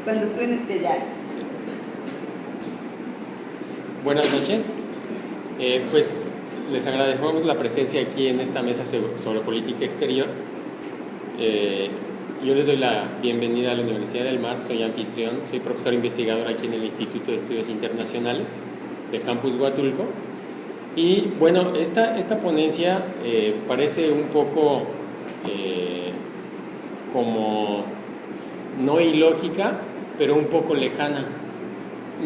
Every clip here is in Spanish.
Cuando suenes que ya. Buenas noches. Pues les agradecemos la presencia aquí en esta mesa sobre política exterior. Yo les doy la bienvenida a la Universidad del Mar, soy anfitrión, soy profesor investigador aquí en el Instituto de Estudios Internacionales del Campus Huatulco. Y bueno, esta ponencia parece un poco como no ilógica, pero un poco lejana.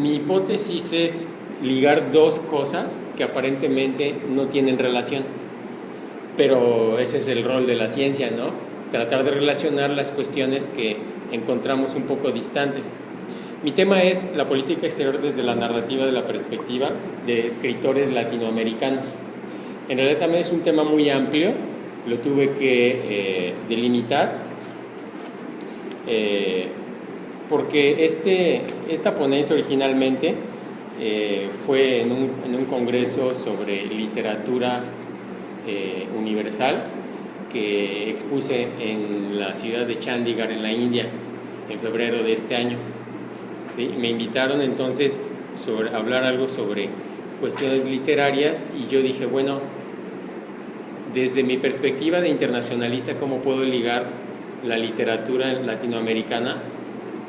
Mi hipótesis es ligar dos cosas que aparentemente no tienen relación, pero ese es el rol de la ciencia, ¿no? Tratar de relacionar las cuestiones que encontramos un poco distantes. Mi tema es la política exterior desde la narrativa de la perspectiva de escritores latinoamericanos. En realidad también es un tema muy amplio, lo tuve que delimitar, porque esta ponencia originalmente fue en un congreso sobre literatura universal que expuse en la ciudad de Chandigarh, en la India, en febrero de este año. ¿Sí? Me invitaron entonces a hablar algo sobre cuestiones literarias y yo dije, bueno, desde mi perspectiva de internacionalista, ¿cómo puedo ligar la literatura latinoamericana,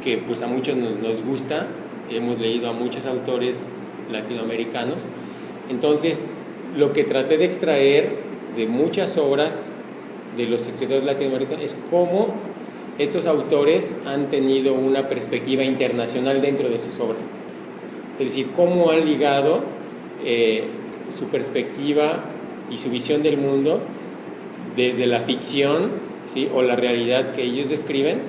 que pues a muchos nos gusta? Hemos leído a muchos autores latinoamericanos. Entonces, lo que traté de extraer de muchas obras de los escritores latinoamericanos es cómo estos autores han tenido una perspectiva internacional dentro de sus obras. Es decir, cómo han ligado su perspectiva y su visión del mundo desde la ficción, ¿sí?, o la realidad que ellos describen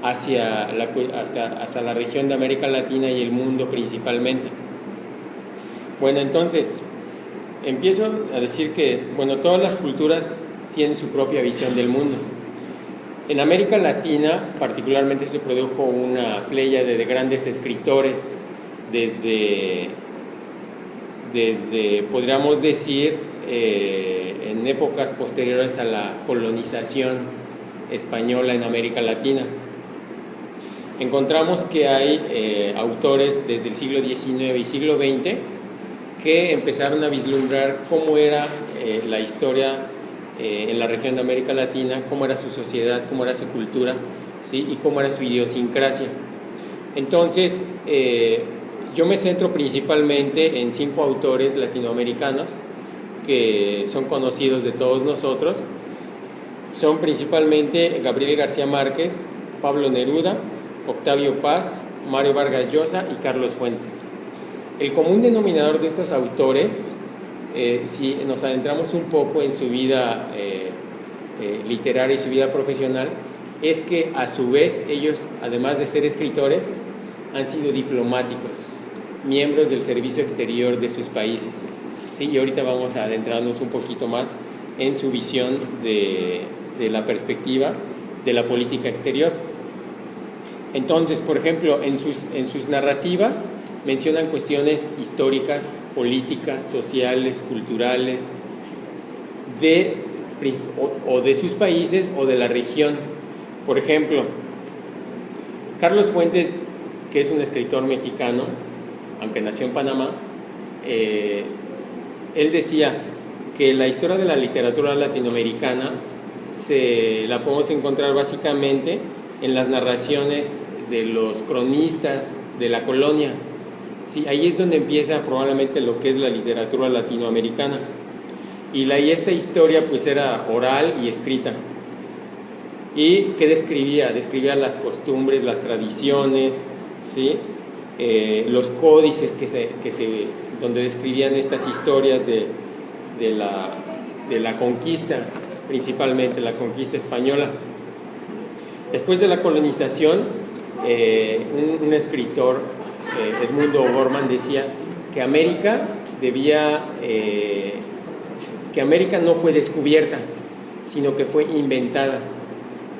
hacia la región de América Latina y el mundo principalmente. Bueno, entonces, empiezo a decir que, bueno, todas las culturas tienen su propia visión del mundo. En América Latina, particularmente, se produjo una pléyade de grandes escritores desde podríamos decir, en épocas posteriores a la colonización española en América Latina. Encontramos que hay autores desde el siglo XIX y siglo XX que empezaron a vislumbrar cómo era la historia en la región de América Latina, cómo era su sociedad, cómo era su cultura, ¿sí?, y cómo era su idiosincrasia. Entonces, yo me centro principalmente en 5 autores latinoamericanos que son conocidos de todos nosotros. Son principalmente Gabriel García Márquez, Pablo Neruda, Octavio Paz, Mario Vargas Llosa y Carlos Fuentes. El común denominador de estos autores, si nos adentramos un poco en su vida literaria y su vida profesional, es que a su vez ellos, además de ser escritores, han sido diplomáticos, miembros del servicio exterior de sus países. ¿Sí? Y ahorita vamos a adentrarnos un poquito más en su visión de la perspectiva de la política exterior. Entonces, por ejemplo, en sus narrativas mencionan cuestiones históricas, políticas, sociales, culturales, de sus países o de la región. Por ejemplo, Carlos Fuentes, que es un escritor mexicano, aunque nació en Panamá, él decía que la historia de la literatura latinoamericana la podemos encontrar básicamente en las narraciones de los cronistas de la colonia. Sí, ahí es donde empieza probablemente lo que es la literatura latinoamericana. Y esta historia pues era oral y escrita. ¿Y qué describía? Describía las costumbres, las tradiciones, ¿sí?, los códices donde describían estas historias de la conquista, principalmente la conquista española. Después de la colonización, un escritor, Edmundo O'Gorman, decía que América no fue descubierta, sino que fue inventada.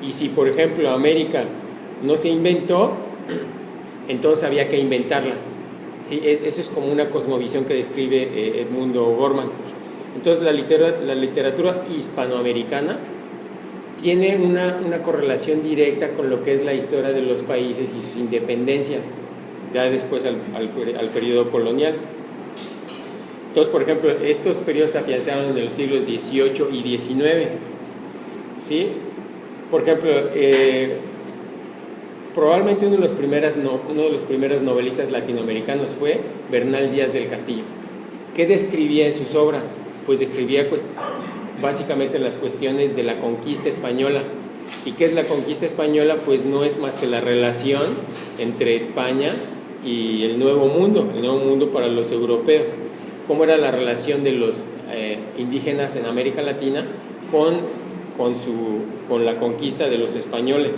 Y si, por ejemplo, América no se inventó, entonces había que inventarla. ¿Sí? Eso es como una cosmovisión que describe Edmundo O'Gorman. Entonces la literatura hispanoamericana tiene una correlación directa con lo que es la historia de los países y sus independencias, ya después al periodo colonial. Entonces, por ejemplo, estos periodos se afianzaron en los siglos XVIII y XIX, ¿sí? Por ejemplo, probablemente uno de los primeros novelistas latinoamericanos fue Bernal Díaz del Castillo. ¿Qué describía en sus obras? Pues describía básicamente las cuestiones de la conquista española. ¿Y qué es la conquista española? Pues no es más que la relación entre España y el Nuevo Mundo para los europeos. ¿Cómo era la relación de los indígenas en América Latina con la conquista de los españoles?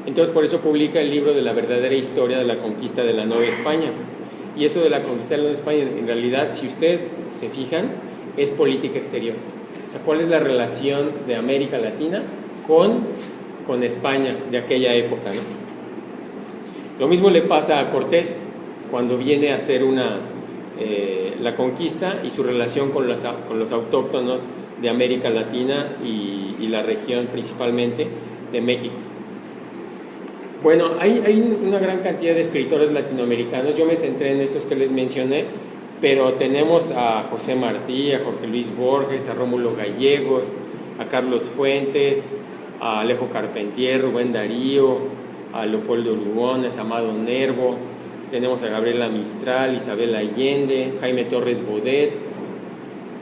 Entonces, por eso publica el libro de la verdadera historia de la conquista de la Nueva España. Y eso de la conquista de la Nueva España, en realidad, si ustedes se fijan, es política exterior. O sea, ¿cuál es la relación de América Latina con España de aquella época, ¿no? Lo mismo le pasa a Cortés cuando viene a hacer la conquista y su relación con los autóctonos de América Latina y la región principalmente de México. Bueno, hay una gran cantidad de escritores latinoamericanos. Yo me centré en estos que les mencioné, pero tenemos a José Martí, a Jorge Luis Borges, a Rómulo Gallegos, a Carlos Fuentes, a Alejo Carpentier, Rubén Darío, a Leopoldo Lugones, a Amado Nervo. Tenemos a Gabriela Mistral, Isabel Allende, Jaime Torres Bodet.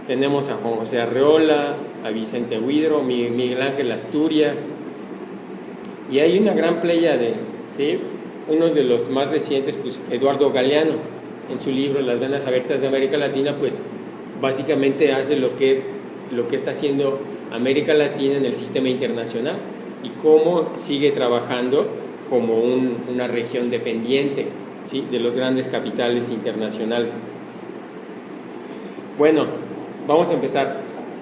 Tenemos a Juan José Arreola, a Vicente Huidro, Miguel Ángel Asturias. Y hay una gran pléyade, ¿sí? Uno de los más recientes, pues Eduardo Galeano, en su libro Las venas abiertas de América Latina, pues básicamente hace lo que está haciendo América Latina en el sistema internacional y cómo sigue trabajando como una región dependiente, ¿sí?, de los grandes capitales internacionales. Bueno, vamos a empezar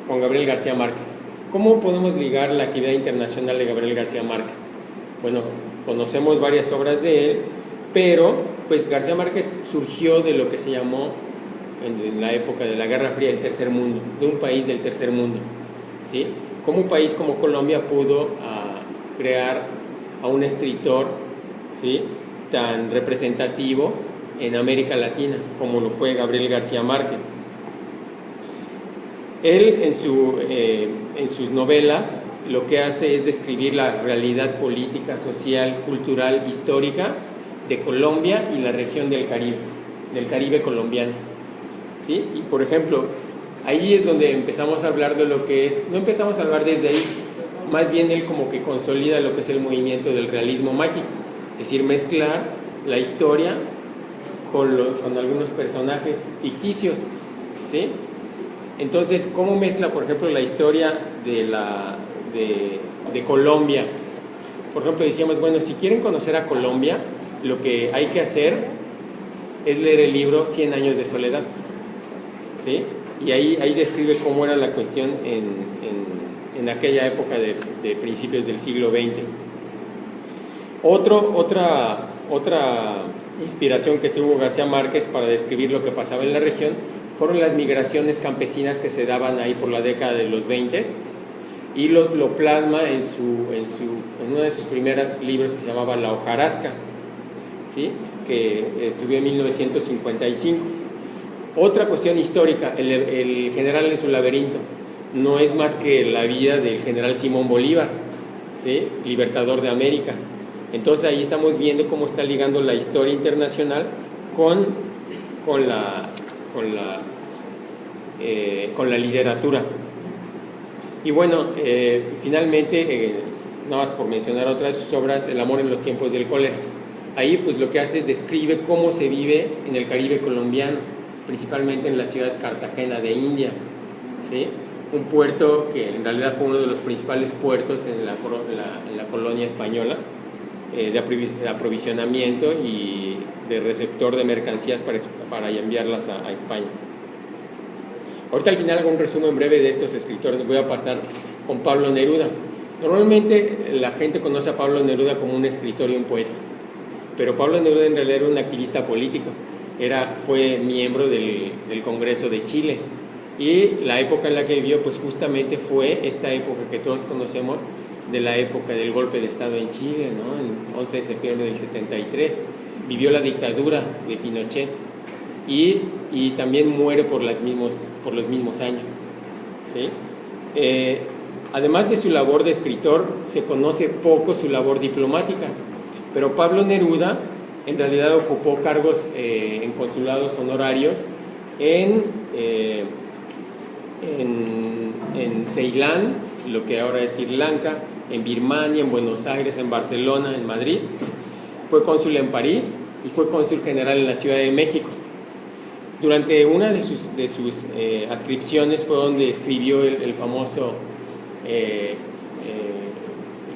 con Gabriel García Márquez. ¿Cómo podemos ligar la actividad internacional de Gabriel García Márquez? Bueno, conocemos varias obras de él, pero pues García Márquez surgió de lo que se llamó en la época de la Guerra Fría el tercer mundo, de un país del tercer mundo, ¿sí? Como un país como Colombia pudo crear a un escritor, ¿sí?, tan representativo en América Latina como lo fue Gabriel García Márquez. Él en sus novelas lo que hace es describir la realidad política, social, cultural, histórica de Colombia y la región del Caribe colombiano, ¿sí? Y por ejemplo, ahí es donde empezamos a hablar de lo que es, no empezamos a hablar desde ahí, más bien él como que consolida lo que es el movimiento del realismo mágico, es decir, mezclar la historia con algunos personajes ficticios, ¿sí? Entonces, ¿cómo mezcla, por ejemplo, la historia de Colombia? Por ejemplo, decíamos, bueno, si quieren conocer a Colombia, lo que hay que hacer es leer el libro 100 años de soledad, ¿sí? Y ahí describe cómo era la cuestión en aquella época de principios del siglo XX. Otra inspiración que tuvo García Márquez para describir lo que pasaba en la región fueron las migraciones campesinas que se daban ahí por la década de los 20 y lo plasma en uno de sus primeros libros que se llamaba La hojarasca, ¿sí?, que escribió en 1955. Otra cuestión histórica, el general en su laberinto, no es más que la vida del general Simón Bolívar, ¿sí?, libertador de América. Entonces ahí estamos viendo cómo está ligando la historia internacional con la literatura. Y bueno, finalmente, nada más por mencionar otra de sus obras, El amor en los tiempos del cólera. Ahí pues lo que hace es describe cómo se vive en el Caribe colombiano, principalmente en la ciudad de Cartagena de Indias, ¿sí?, un puerto que en realidad fue uno de los principales puertos en la colonia española, de aprovisionamiento y de receptor de mercancías para enviarlas a España. Ahorita al final hago un resumen breve de estos escritores. Voy a pasar con Pablo Neruda. Normalmente la gente conoce a Pablo Neruda como un escritor y un poeta, pero Pablo Neruda en realidad era un activista político. Fue miembro del Congreso de Chile, y la época en la que vivió pues justamente fue esta época que todos conocemos de la época del golpe de Estado en Chile, ¿no? El 11 de septiembre del 73, vivió la dictadura de Pinochet y también muere por los mismos años, ¿sí? Además de su labor de escritor, se conoce poco su labor diplomática, pero Pablo Neruda en realidad ocupó cargos en consulados honorarios en Ceilán, lo que ahora es Sri Lanka, en Birmania, en Buenos Aires, en Barcelona, en Madrid. Fue cónsul en París y fue cónsul general en la Ciudad de México. Durante una de sus adscripciones fue donde escribió el famoso,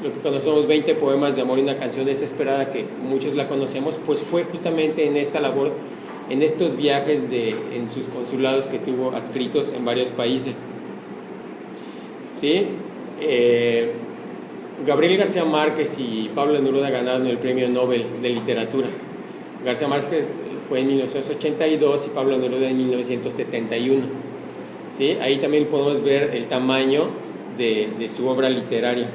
lo que conocemos, 20 poemas de amor y una canción desesperada, que muchos la conocemos, pues fue justamente en esta labor, en estos viajes en sus consulados que tuvo adscritos en varios países. ¿Sí? Gabriel García Márquez y Pablo Neruda ganaron el Premio Nobel de Literatura. García Márquez fue en 1982 y Pablo Neruda en 1971. ¿Sí? Ahí también podemos ver el tamaño de su obra literaria.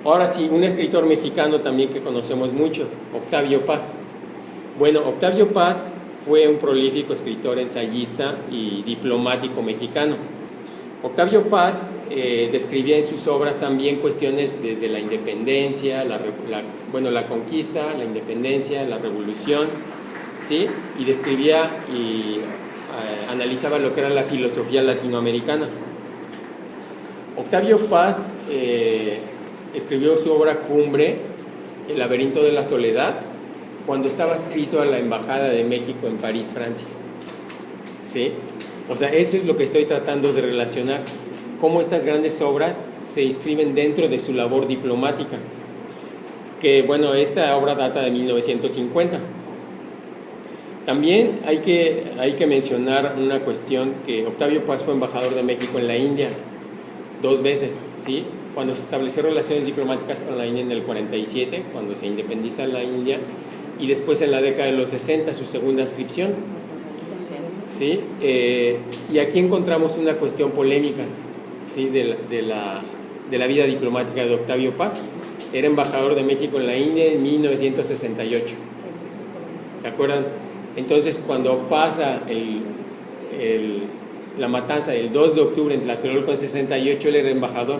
Ahora sí, un escritor mexicano también que conocemos mucho, Octavio Paz. Bueno, Octavio Paz fue un prolífico escritor, ensayista y diplomático mexicano. Octavio Paz describía en sus obras también cuestiones desde la independencia, la conquista, la independencia, la revolución, ¿sí? Y describía y analizaba lo que era la filosofía latinoamericana. Octavio Paz escribió su obra cumbre, El laberinto de la soledad, cuando estaba adscrito a la Embajada de México en París, Francia. ¿Sí? O sea, eso es lo que estoy tratando de relacionar, cómo estas grandes obras se inscriben dentro de su labor diplomática, que bueno, esta obra data de 1950. También hay que mencionar una cuestión, que Octavio Paz fue embajador de México en la India 2 veces, ¿sí? Cuando se estableció relaciones diplomáticas con la India en el 47, cuando se independiza la India, y después en la década de los 60, su segunda adscripción. ¿Sí? Y aquí encontramos una cuestión polémica, ¿sí? de la vida diplomática de Octavio Paz. Era embajador de México en la India en 1968. ¿Se acuerdan? Entonces, cuando pasa la matanza del 2 de octubre en Tlatelolco en 68, él era embajador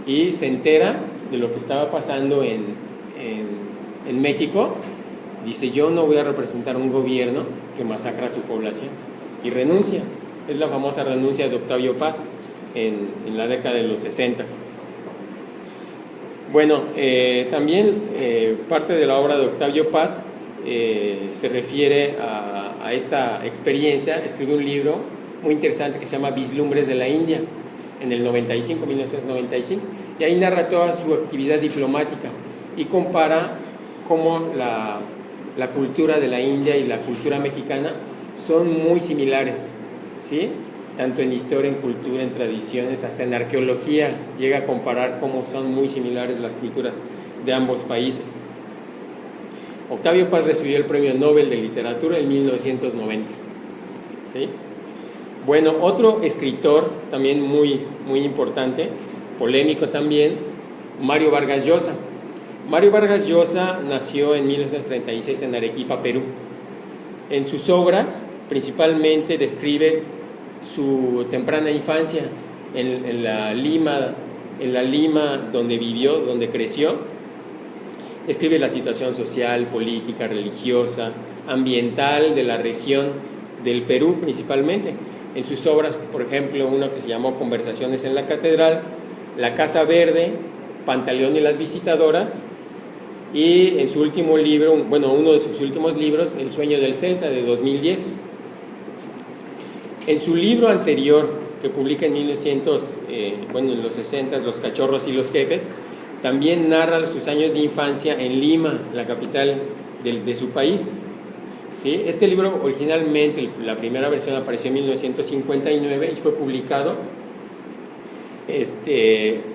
y se entera de lo que estaba pasando en México. Dice: yo no voy a representar un gobierno que masacra a su población, y renuncia. Es la famosa renuncia de Octavio Paz en la década de los 60. Bueno, también parte de la obra de Octavio Paz se refiere a esta experiencia. Escribió un libro muy interesante que se llama Vislumbres de la India, en el 1995, y ahí narra toda su actividad diplomática y compara cómo la cultura de la India y la cultura mexicana son muy similares, ¿sí? Tanto en historia, en cultura, en tradiciones, hasta en arqueología llega a comparar cómo son muy similares las culturas de ambos países. Octavio Paz recibió el Premio Nobel de Literatura en 1990, ¿sí? Bueno, otro escritor también muy, muy importante, polémico también, Mario Vargas Llosa. Mario Vargas Llosa nació en 1936 en Arequipa, Perú. En sus obras principalmente describe su temprana infancia en la Lima donde vivió, donde creció. Describe la situación social, política, religiosa, ambiental de la región del Perú principalmente. En sus obras, por ejemplo, una que se llamó Conversaciones en la Catedral, La Casa Verde, Pantaleón y las Visitadoras, y en su último libro, uno de sus últimos libros, El Sueño del Celta, de 2010. En su libro anterior, que publica en en los 60, Los Cachorros y los Jefes, también narra sus años de infancia en Lima, la capital de su país. ¿Sí? Este libro originalmente, la primera versión apareció en 1959 y fue publicado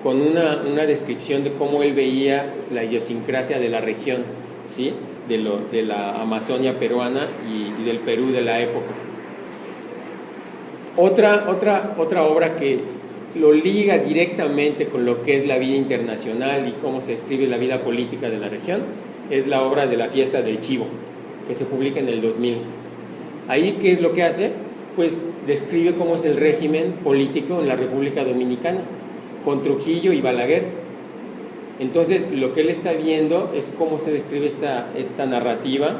con una descripción de cómo él veía la idiosincrasia de la región, ¿sí? de la Amazonia peruana y del Perú de la época. Otra obra que lo liga directamente con lo que es la vida internacional y cómo se escribe la vida política de la región, es la obra de La fiesta del chivo, que se publica en el 2000. Ahí, ¿qué es lo que hace? Pues describe cómo es el régimen político en la República Dominicana, con Trujillo y Balaguer. Entonces, lo que él está viendo es cómo se describe esta narrativa,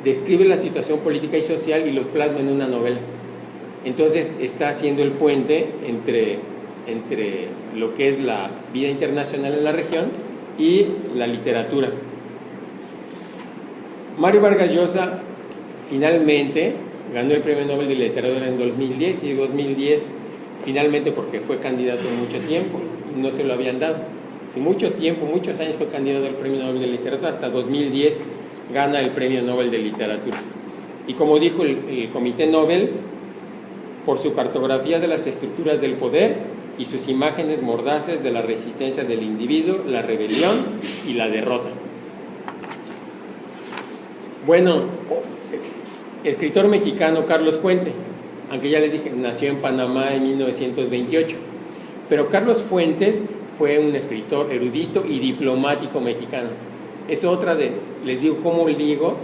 describe la situación política y social y lo plasma en una novela. Entonces, está haciendo el puente entre lo que es la vida internacional en la región y la literatura. Mario Vargas Llosa finalmente ganó el Premio Nobel de Literatura en 2010, y 2010 finalmente, porque fue candidato mucho tiempo y no se lo habían dado. Si mucho tiempo, muchos años fue candidato al Premio Nobel de Literatura, hasta 2010 gana el Premio Nobel de Literatura. Y como dijo el Comité Nobel, por su cartografía de las estructuras del poder y sus imágenes mordaces de la resistencia del individuo, la rebelión y la derrota. Bueno, escritor mexicano Carlos Fuentes, aunque ya les dije, nació en Panamá en 1928, pero Carlos Fuentes fue un escritor erudito y diplomático mexicano. Es otra de, les digo, cómo ligo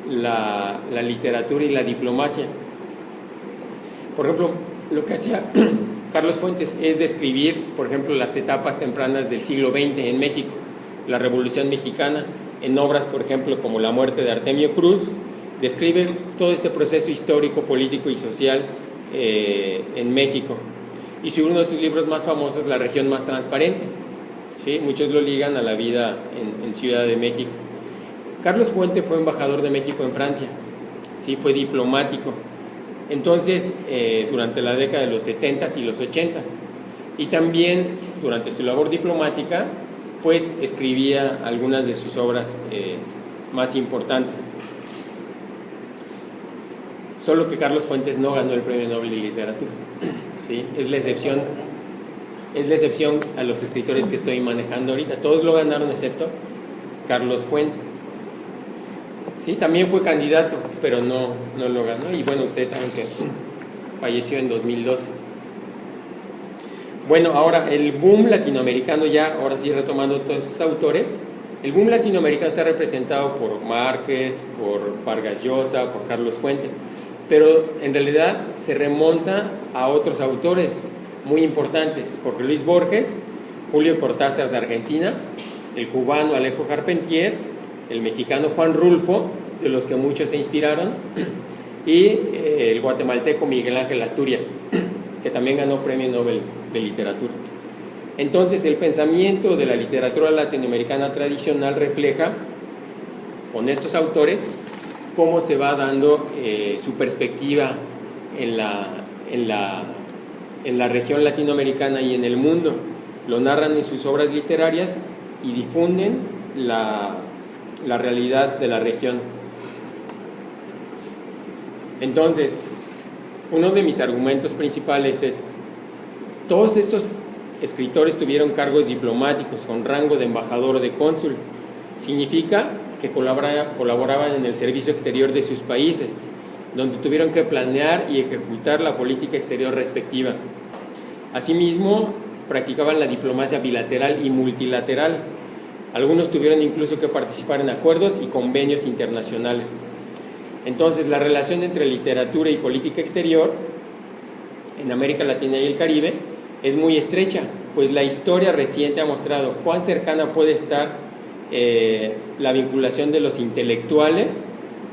la literatura y la diplomacia. Por ejemplo, lo que hacía Carlos Fuentes es describir, por ejemplo, las etapas tempranas del siglo XX en México, la Revolución Mexicana, en obras, por ejemplo, como La muerte de Artemio Cruz, describe todo este proceso histórico, político y social en México. Y uno de sus libros más famosos, La región más transparente, ¿sí? Muchos lo ligan a la vida en Ciudad de México. Carlos Fuentes fue embajador de México en Francia, ¿sí? Fue diplomático. Entonces, durante la década de los 70s y los 80s, y también durante su labor diplomática, pues escribía algunas de sus obras más importantes. Solo que Carlos Fuentes no ganó el Premio Nobel de Literatura, ¿sí? Es la excepción a los escritores que estoy manejando ahorita. Todos lo ganaron excepto Carlos Fuentes. Sí, también fue candidato, pero no lo ganó. Y bueno, ustedes saben que falleció en 2012. Bueno, ahora el boom latinoamericano, ya ahora sí retomando todos esos autores, el boom latinoamericano está representado por Márquez, por Vargas Llosa, por Carlos Fuentes, pero en realidad se remonta a otros autores muy importantes: Jorge Luis Borges, Julio Cortázar de Argentina, el cubano Alejo Carpentier, el mexicano Juan Rulfo, de los que muchos se inspiraron, y el guatemalteco Miguel Ángel Asturias, que también ganó Premio Nobel de Literatura. Entonces, el pensamiento de la literatura latinoamericana tradicional refleja, con estos autores, cómo se va dando su perspectiva en la región latinoamericana y en el mundo. Lo narran en sus obras literarias y difunden la realidad de la región. Entonces, uno de mis argumentos principales es: todos estos escritores tuvieron cargos diplomáticos con rango de embajador o de cónsul. Significa que colaboraban en el servicio exterior de sus países, donde tuvieron que planear y ejecutar la política exterior respectiva. Asimismo, practicaban la diplomacia bilateral y multilateral. Algunos tuvieron incluso que participar en acuerdos y convenios internacionales. Entonces, la relación entre literatura y política exterior en América Latina y el Caribe es muy estrecha, pues la historia reciente ha mostrado cuán cercana puede estar la vinculación de los intelectuales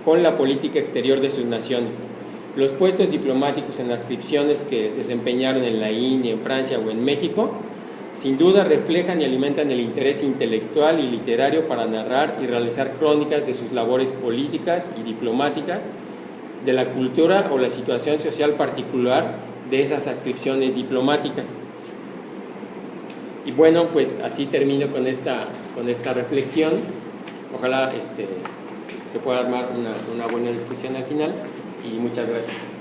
con la política exterior de sus naciones. Los puestos diplomáticos en adscripciones que desempeñaron en la India, en Francia o en México, sin duda reflejan y alimentan el interés intelectual y literario para narrar y realizar crónicas de sus labores políticas y diplomáticas, de la cultura o la situación social particular de esas adscripciones diplomáticas. Y bueno, pues así termino con esta reflexión. Ojalá se pueda armar una buena discusión al final, y muchas gracias.